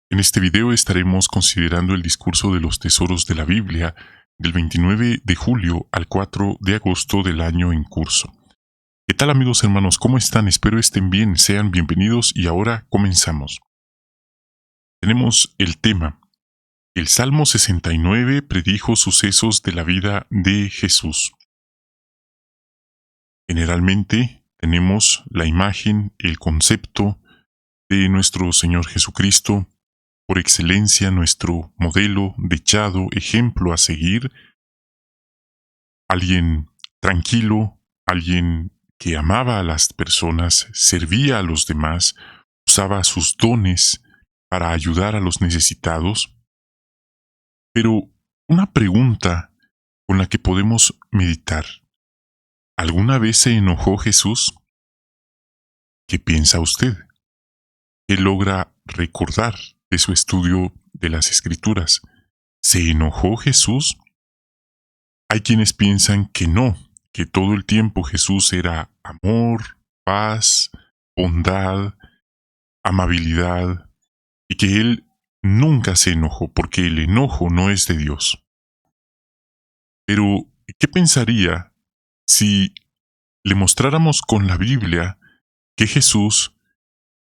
En este video estaremos considerando el discurso de los tesoros de la Biblia del 29 de julio al 4 de agosto del año en curso. ¿Qué tal, amigos hermanos? ¿Cómo están? Espero estén bien, sean bienvenidos y ahora comenzamos. Tenemos el tema. El Salmo 69 predijo sucesos de la vida de Jesús. Generalmente tenemos la imagen, el concepto de nuestro Señor Jesucristo, por excelencia nuestro modelo, dechado, ejemplo a seguir, alguien tranquilo, alguien que amaba a las personas, servía a los demás, usaba sus dones para ayudar a los necesitados. Pero una pregunta con la que podemos meditar: ¿alguna vez se enojó Jesús? ¿Qué piensa usted? ¿Qué logra recordar de su estudio de las Escrituras? ¿Se enojó Jesús? Hay quienes piensan que no, que todo el tiempo Jesús era amor, paz, bondad, amabilidad, y que Él nunca se enojó, porque el enojo no es de Dios. Pero, ¿qué pensaría si le mostráramos con la Biblia que Jesús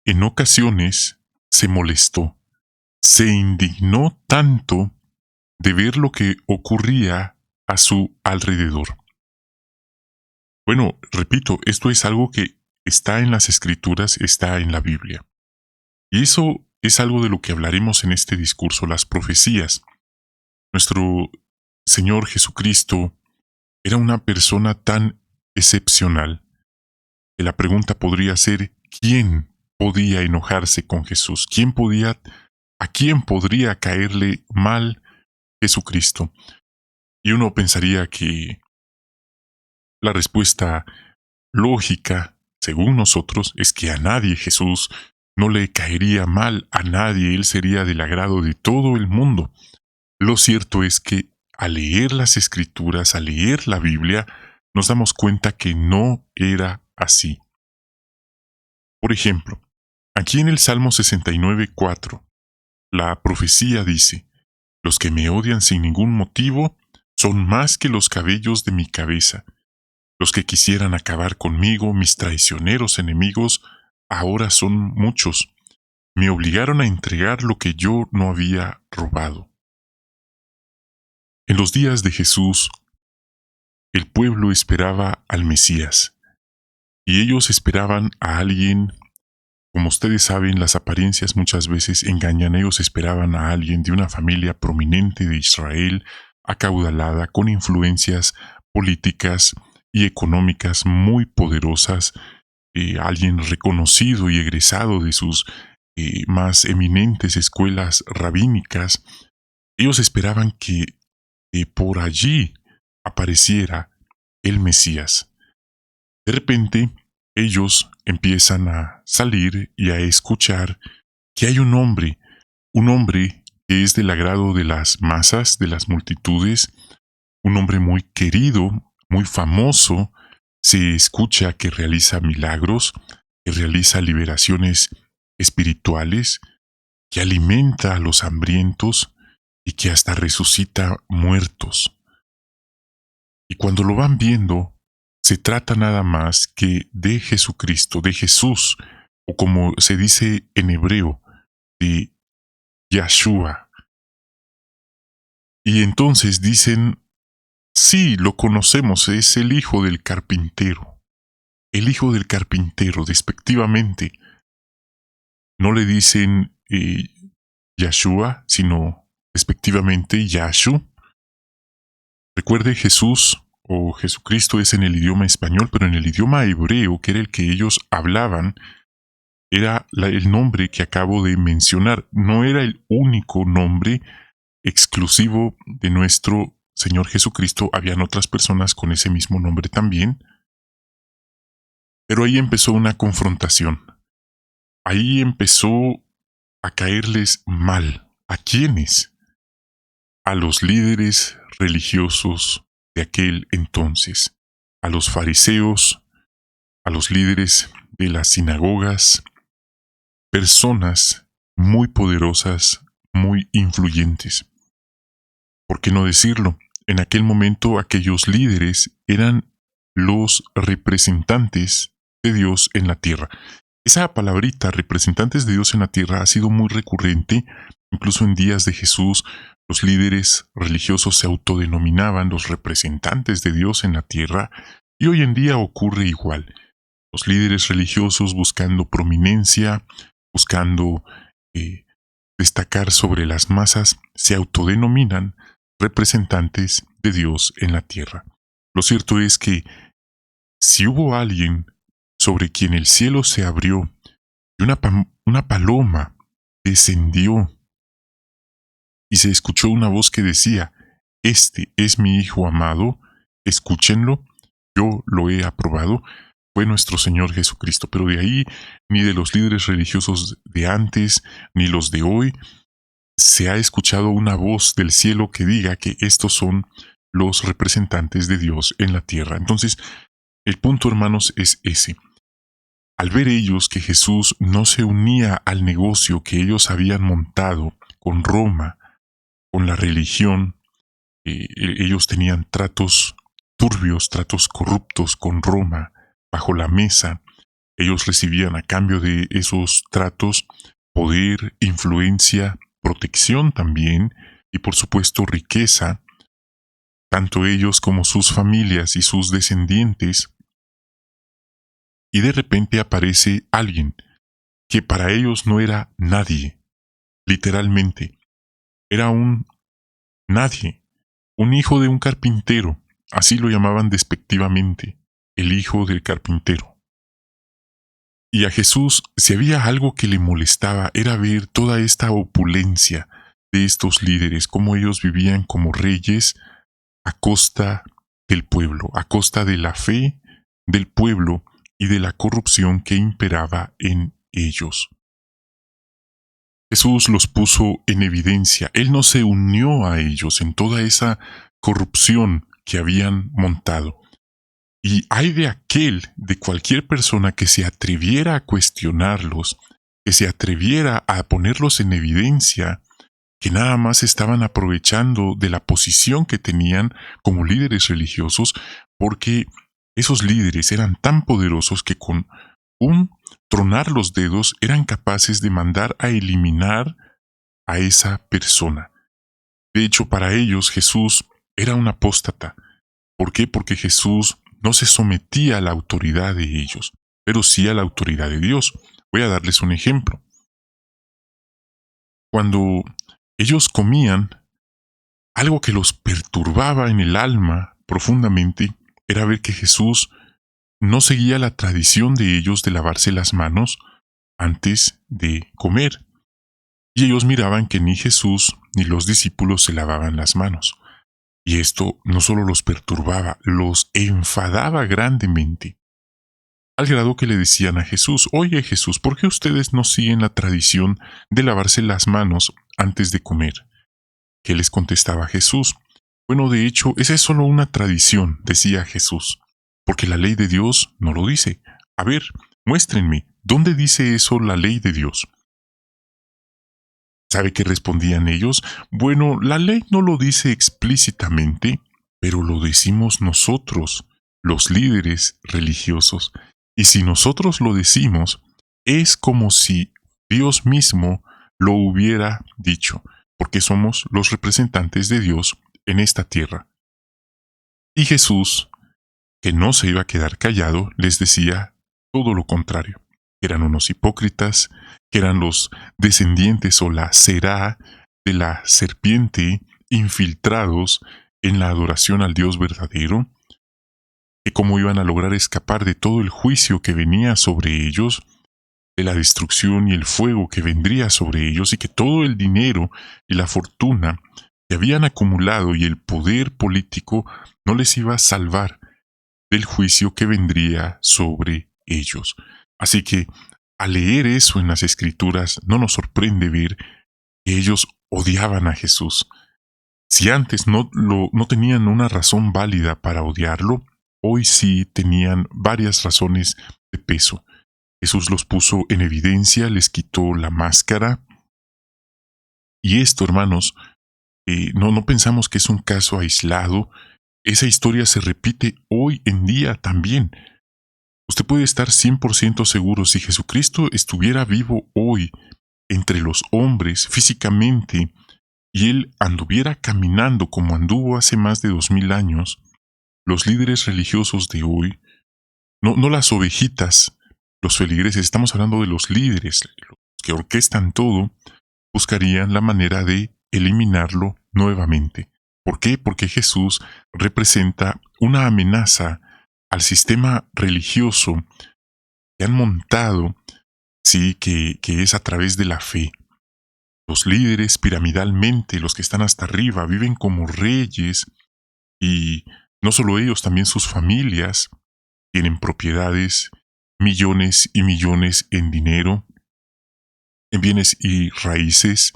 en ocasiones se molestó, se indignó tanto de ver lo que ocurría a su alrededor? Bueno, repito, esto es algo que está en las Escrituras, está en la Biblia. Y eso es algo de lo que hablaremos en este discurso, las profecías. Nuestro Señor Jesucristo era una persona tan excepcional que la pregunta podría ser: ¿quién podía enojarse con Jesús? ¿A quién podría caerle mal Jesucristo? Y uno pensaría que la respuesta lógica, según nosotros, es que a nadie Jesús no le caería mal, a nadie Él sería del agrado de todo el mundo. Lo cierto es que al leer las Escrituras, al leer la Biblia, nos damos cuenta que no era así. Por ejemplo, aquí en el Salmo 69:4, la profecía dice: «Los que me odian sin ningún motivo son más que los cabellos de mi cabeza. Los que quisieran acabar conmigo, mis traicioneros enemigos, ahora son muchos. Me obligaron a entregar lo que yo no había robado». En los días de Jesús, el pueblo esperaba al Mesías, y ellos esperaban a alguien. Como ustedes saben, las apariencias muchas veces engañan. Ellos esperaban a alguien de una familia prominente de Israel, acaudalada, con influencias políticas y económicas muy poderosas, alguien reconocido y egresado de sus más eminentes escuelas rabínicas. Ellos esperaban que por allí apareciera el Mesías. De repente, ellos empiezan a salir y a escuchar que hay un hombre que es del agrado de las masas, de las multitudes, un hombre muy querido, muy famoso. Se escucha que realiza milagros, que realiza liberaciones espirituales, que alimenta a los hambrientos y que hasta resucita muertos. Y cuando lo van viendo, se trata nada más que de Jesucristo, de Jesús, o como se dice en hebreo, de Yahshua. Y entonces dicen: sí, lo conocemos, es el hijo del carpintero. El hijo del carpintero, despectivamente. No le dicen Yahshua, sino despectivamente Yashu. Recuerde, Jesús o Jesucristo es en el idioma español, pero en el idioma hebreo, que era el que ellos hablaban, era el nombre que acabo de mencionar. No era el único nombre exclusivo de nuestro Señor Jesucristo. Habían otras personas con ese mismo nombre también. Pero ahí empezó una confrontación. Ahí empezó a caerles mal. ¿A quiénes? A los líderes religiosos de aquel entonces, a los fariseos, a los líderes de las sinagogas, personas muy poderosas, muy influyentes. ¿Por qué no decirlo? En aquel momento aquellos líderes eran los representantes de Dios en la tierra. Esa palabrita, representantes de Dios en la tierra, ha sido muy recurrente. Incluso en días de Jesús, los líderes religiosos se autodenominaban los representantes de Dios en la tierra, y hoy en día ocurre igual. Los líderes religiosos buscando prominencia, buscando destacar sobre las masas, se autodenominan representantes de Dios en la tierra. Lo cierto es que si hubo alguien sobre quien el cielo se abrió y una paloma descendió y se escuchó una voz que decía: "Este es mi Hijo amado, escúchenlo, yo lo he aprobado", fue nuestro Señor Jesucristo. Pero de ahí, ni de los líderes religiosos de antes, ni los de hoy, se ha escuchado una voz del cielo que diga que estos son los representantes de Dios en la tierra. Entonces, el punto, hermanos, es ese. Al ver ellos que Jesús no se unía al negocio que ellos habían montado con Roma, con la religión, ellos tenían tratos turbios, tratos corruptos con Roma, bajo la mesa. Ellos recibían a cambio de esos tratos poder, influencia, protección también, y por supuesto riqueza. Tanto ellos como sus familias y sus descendientes. Y de repente aparece alguien que para ellos no era nadie, literalmente. Era un nadie, un hijo de un carpintero, así lo llamaban despectivamente, el hijo del carpintero. Y a Jesús, si había algo que le molestaba, era ver toda esta opulencia de estos líderes, cómo ellos vivían como reyes a costa del pueblo, a costa de la fe del pueblo y de la corrupción que imperaba en ellos. Jesús los puso en evidencia. Él no se unió a ellos en toda esa corrupción que habían montado. Y hay de aquel, de cualquier persona que se atreviera a cuestionarlos, que se atreviera a ponerlos en evidencia, que nada más estaban aprovechando de la posición que tenían como líderes religiosos, porque esos líderes eran tan poderosos que con un tronar los dedos eran capaces de mandar a eliminar a esa persona. De hecho, para ellos Jesús era un apóstata. ¿Por qué? Porque Jesús no se sometía a la autoridad de ellos, pero sí a la autoridad de Dios. Voy a darles un ejemplo. Cuando ellos comían, algo que los perturbaba en el alma profundamente era ver que Jesús no seguía la tradición de ellos de lavarse las manos antes de comer. Y ellos miraban que ni Jesús ni los discípulos se lavaban las manos. Y esto no solo los perturbaba, los enfadaba grandemente. Al grado que le decían a Jesús: "Oye Jesús, ¿por qué ustedes no siguen la tradición de lavarse las manos antes de comer?". ¿Qué les contestaba Jesús? Bueno, de hecho, esa es solo una tradición, decía Jesús, porque la ley de Dios no lo dice. A ver, muéstrenme, ¿dónde dice eso la ley de Dios? ¿Sabe qué respondían ellos? Bueno, la ley no lo dice explícitamente, pero lo decimos nosotros, los líderes religiosos. Y si nosotros lo decimos, es como si Dios mismo lo hubiera dicho, porque somos los representantes de Dios en esta tierra. Y Jesús, que no se iba a quedar callado, les decía todo lo contrario. Eran unos hipócritas, que eran los descendientes o la será de la serpiente, infiltrados en la adoración al Dios verdadero, que cómo iban a lograr escapar de todo el juicio que venía sobre ellos, de la destrucción y el fuego que vendría sobre ellos, y que todo el dinero y la fortuna que habían acumulado y el poder político no les iba a salvar del juicio que vendría sobre ellos. Así que, al leer eso en las Escrituras, no nos sorprende ver que ellos odiaban a Jesús. Si antes no tenían una razón válida para odiarlo, hoy sí tenían varias razones de peso. Jesús los puso en evidencia, les quitó la máscara, Y esto, hermanos, no pensamos que es un caso aislado. Esa historia se repite hoy en día también. Usted puede estar 100% seguro, si Jesucristo estuviera vivo hoy entre los hombres físicamente y Él anduviera caminando como anduvo hace más de 2000 años, los líderes religiosos de hoy, no las ovejitas, los feligreses, estamos hablando de los líderes, los que orquestan todo, buscarían la manera de eliminarlo nuevamente. ¿Por qué? Porque Jesús representa una amenaza al sistema religioso que han montado, sí, que es a través de la fe. Los líderes piramidalmente, los que están hasta arriba, viven como reyes y no solo ellos, también sus familias tienen propiedades, millones y millones en dinero, en bienes y raíces,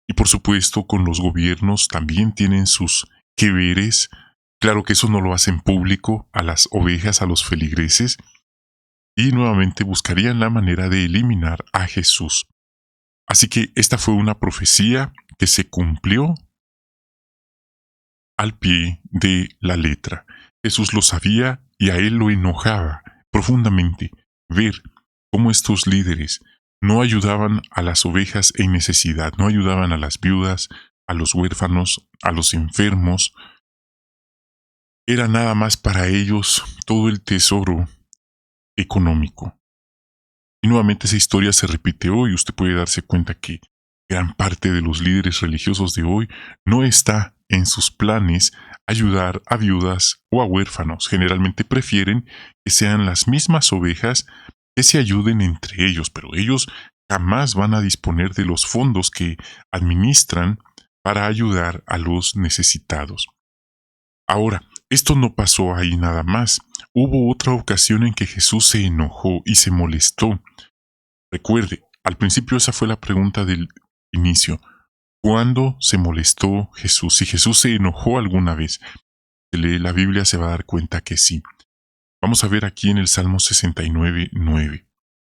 y por supuesto con los gobiernos también tienen sus que veres. Claro que eso no lo hacen público a las ovejas, a los feligreses, y nuevamente buscarían la manera de eliminar a Jesús. Así que esta fue una profecía que se cumplió al pie de la letra. Jesús lo sabía y a él lo enojaba profundamente ver cómo estos líderes no ayudaban a las ovejas en necesidad, no ayudaban a las viudas, a los huérfanos, a los enfermos. Era nada más para ellos todo el tesoro económico. Y nuevamente esa historia se repite hoy. Usted puede darse cuenta que gran parte de los líderes religiosos de hoy no está en sus planes ayudar a viudas o a huérfanos. Generalmente prefieren que sean las mismas ovejas que se ayuden entre ellos, pero ellos jamás van a disponer de los fondos que administran para ayudar a los necesitados. Ahora, esto no pasó ahí nada más. Hubo otra ocasión en que Jesús se enojó y se molestó. Recuerde, al principio esa fue la pregunta del inicio. ¿Cuándo se molestó Jesús? Si Jesús se enojó alguna vez. Si lee la Biblia se va a dar cuenta que sí. Vamos a ver aquí en el Salmo 69:9.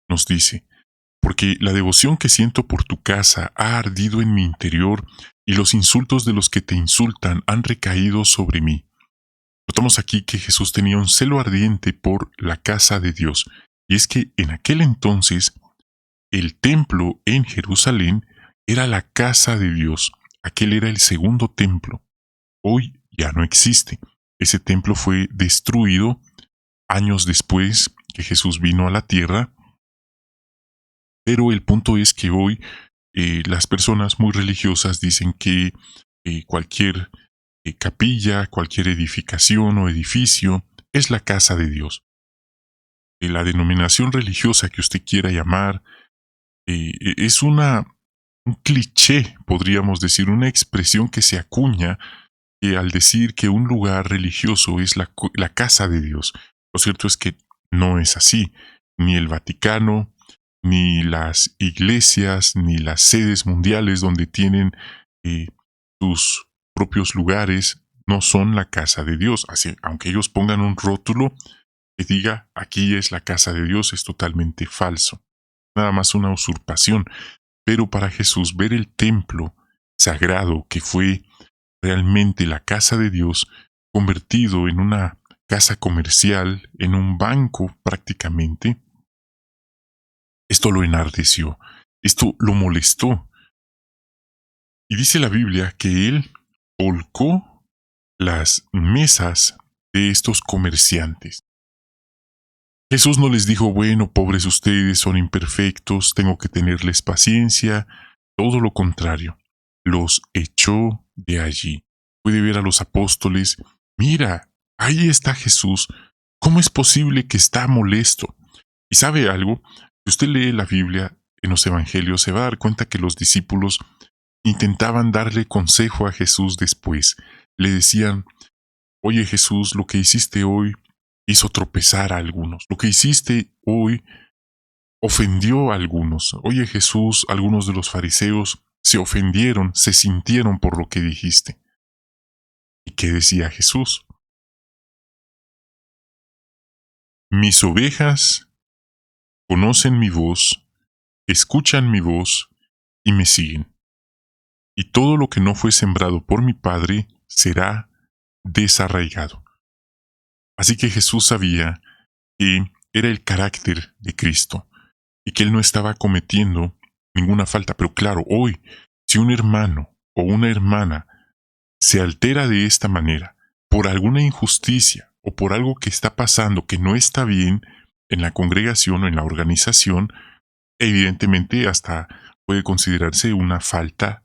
Nos dice, porque la devoción que siento por tu casa ha ardido en mi interior y los insultos de los que te insultan han recaído sobre mí. Notamos aquí que Jesús tenía un celo ardiente por la casa de Dios. Y es que en aquel entonces el templo en Jerusalén era la casa de Dios. Aquel era el segundo templo. Hoy ya no existe. Ese templo fue destruido años después que Jesús vino a la tierra. Pero el punto es que hoy las personas muy religiosas dicen que cualquier capilla, cualquier edificación o edificio es la casa de Dios. La denominación religiosa que usted quiera llamar es un cliché, podríamos decir, una expresión que se acuña al decir que un lugar religioso es la casa de Dios. Lo cierto es que no es así. Ni el Vaticano, ni las iglesias, ni las sedes mundiales donde tienen sus propios lugares, no son la casa de Dios. Así, aunque ellos pongan un rótulo que diga aquí es la casa de Dios, es totalmente falso. Nada más una usurpación. Pero para Jesús ver el templo sagrado que fue realmente la casa de Dios convertido en una casa comercial, en un banco prácticamente, esto lo enardeció, esto lo molestó. Y dice la Biblia que él volcó las mesas de estos comerciantes. Jesús no les dijo, bueno, pobres ustedes, son imperfectos, tengo que tenerles paciencia. Todo lo contrario, los echó de allí. Puede ver a los apóstoles, mira, ahí está Jesús. ¿Cómo es posible que está molesto? ¿Y sabe algo? Si usted lee la Biblia en los Evangelios, se va a dar cuenta que los discípulos intentaban darle consejo a Jesús después. Le decían, oye Jesús, lo que hiciste hoy hizo tropezar a algunos. Lo que hiciste hoy ofendió a algunos. Oye Jesús, algunos de los fariseos se ofendieron, se sintieron por lo que dijiste. ¿Y qué decía Jesús? Mis ovejas conocen mi voz, escuchan mi voz y me siguen. y todo lo que no fue sembrado por mi Padre será desarraigado. Así que Jesús sabía que era el carácter de Cristo y que Él no estaba cometiendo ninguna falta. Pero claro, hoy, si un hermano o una hermana se altera de esta manera por alguna injusticia o por algo que está pasando que no está bien en la congregación o en la organización, evidentemente hasta puede considerarse una falta,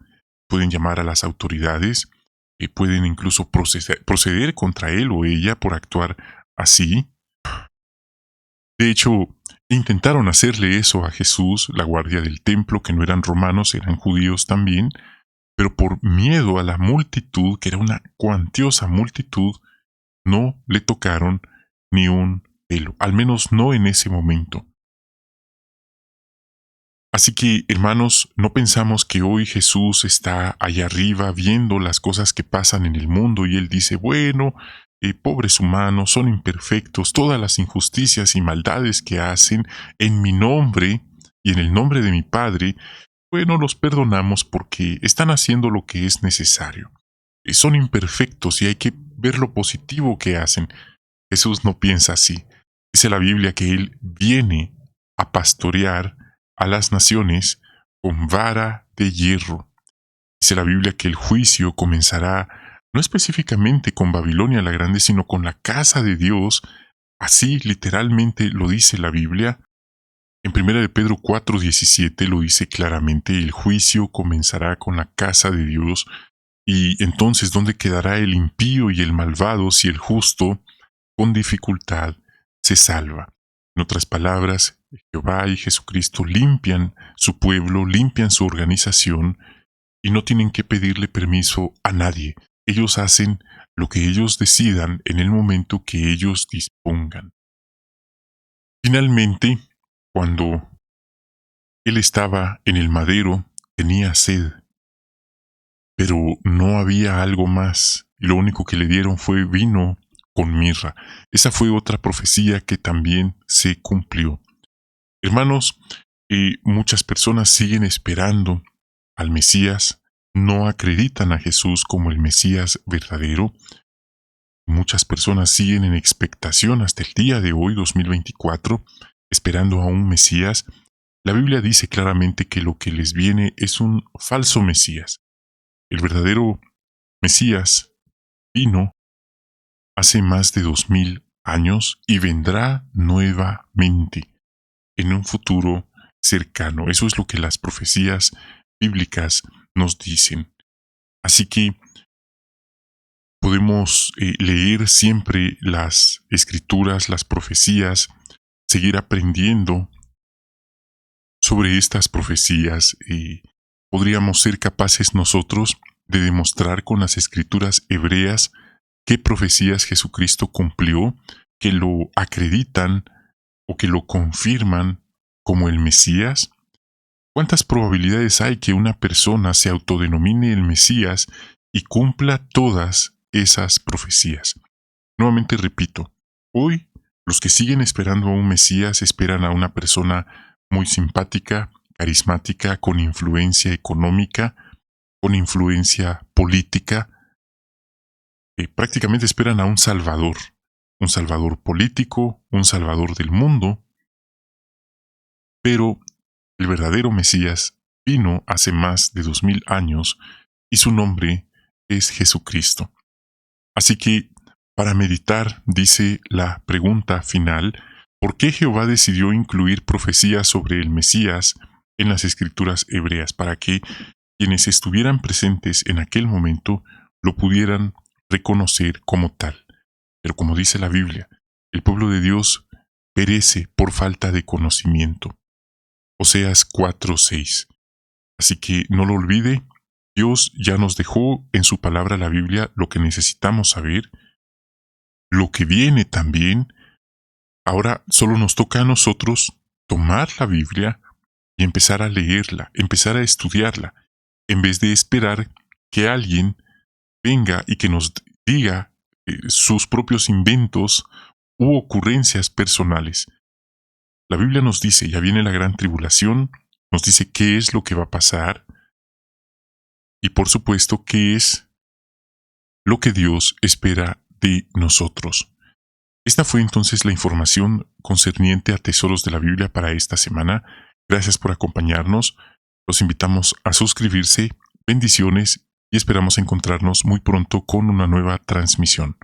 pueden llamar a las autoridades, pueden incluso proceder contra él o ella por actuar así. De hecho, intentaron hacerle eso a Jesús, la guardia del templo, que no eran romanos, eran judíos también, pero por miedo a la multitud, que era una cuantiosa multitud, no le tocaron ni un pelo, al menos no en ese momento. Así que, hermanos, no pensamos que hoy Jesús está allá arriba viendo las cosas que pasan en el mundo y Él dice, bueno, pobres humanos, son imperfectos, todas las injusticias y maldades que hacen en mi nombre y en el nombre de mi Padre, bueno, los perdonamos porque están haciendo lo que es necesario. Son imperfectos y hay que ver lo positivo que hacen. Jesús no piensa así. Dice la Biblia que Él viene a pastorear a las naciones con vara de hierro. Dice la Biblia que el juicio comenzará no específicamente con Babilonia la Grande, sino con la casa de Dios. Así literalmente lo dice la Biblia. En 1 de Pedro 4:17 lo dice claramente, el juicio comenzará con la casa de Dios. Y entonces, ¿dónde quedará el impío y el malvado si el justo, con dificultad, se salva? En otras palabras, Jehová y Jesucristo limpian su pueblo, limpian su organización y no tienen que pedirle permiso a nadie. Ellos hacen lo que ellos decidan en el momento que ellos dispongan. Finalmente, cuando él estaba en el madero, tenía sed, pero no había algo más. Y lo único que le dieron fue vino con mirra. Esa fue otra profecía que también se cumplió. Hermanos, muchas personas siguen esperando al Mesías, no acreditan a Jesús como el Mesías verdadero. Muchas personas siguen en expectación hasta el día de hoy, 2024, esperando a un Mesías. La Biblia dice claramente que lo que les viene es un falso Mesías. El verdadero Mesías vino hace más de 2000 años y vendrá nuevamente en un futuro cercano. Eso es lo que las profecías bíblicas nos dicen. Así que podemos leer siempre las escrituras, las profecías, seguir aprendiendo sobre estas profecías. Podríamos ser capaces nosotros de demostrar con las escrituras hebreas qué profecías Jesucristo cumplió, que lo acreditan o que lo confirman como el Mesías. ¿Cuántas probabilidades hay que una persona se autodenomine el Mesías y cumpla todas esas profecías? Nuevamente repito, hoy los que siguen esperando a un Mesías esperan a una persona muy simpática, carismática, con influencia económica, con influencia política. Prácticamente esperan a un salvador político, un salvador del mundo, pero el verdadero Mesías vino hace más de 2000 años y su nombre es Jesucristo. Así que, para meditar, dice la pregunta final, ¿por qué Jehová decidió incluir profecías sobre el Mesías en las escrituras hebreas? Para que quienes estuvieran presentes en aquel momento lo pudieran reconocer como tal. Pero como dice la Biblia, el pueblo de Dios perece por falta de conocimiento. Oseas 4:6. Así que no lo olvide, Dios ya nos dejó en su palabra la Biblia lo que necesitamos saber, lo que viene también. Ahora solo nos toca a nosotros tomar la Biblia y empezar a leerla, empezar a estudiarla, en vez de esperar que alguien venga y que nos diga sus propios inventos u ocurrencias personales. La Biblia nos dice, ya viene la gran tribulación, nos dice qué es lo que va a pasar, y por supuesto qué es lo que Dios espera de nosotros. Esta fue entonces la información concerniente a tesoros de la Biblia para esta semana. Gracias por acompañarnos. Los invitamos a suscribirse. Bendiciones y esperamos encontrarnos muy pronto con una nueva transmisión.